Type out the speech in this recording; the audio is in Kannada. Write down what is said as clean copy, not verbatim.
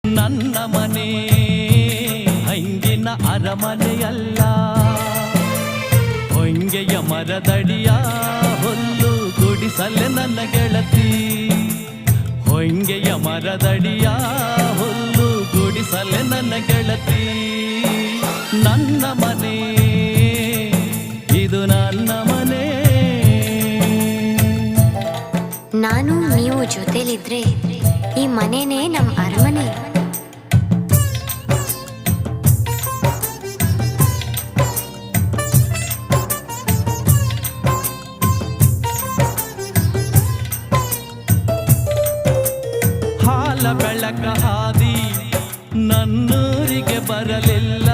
ನನ್ನ ಮನೆ ಹಂಗಿನ ಅರಮನೆಯಲ್ಲ, ಹೊಂಗೆಯ ಮರದಡಿಯ ಹುಲ್ಲು ಗುಡಿಸಲೆ ನನ್ನ ಗೆಳತಿ. ಹೊಂಗೆಯ ಮರದಡಿಯ ಹುಲ್ಲು ಗುಡಿಸಲೆ ನನ್ನ ಗೆಳತಿ. ನನ್ನ ಮನೆ ಇದು ನನ್ನ ಮನೆ. ನಾನು ನೀವು ಜೊತೆಲಿದ್ರೆ ಈ ಮನೆನೇ ನಮ್ಮ ಅರಮನೆ. ಹಾಲ ಬೆಳಕ ಹಾದಿ ನನ್ನೂರಿಗೆ ಬರಲಿಲ್ಲ,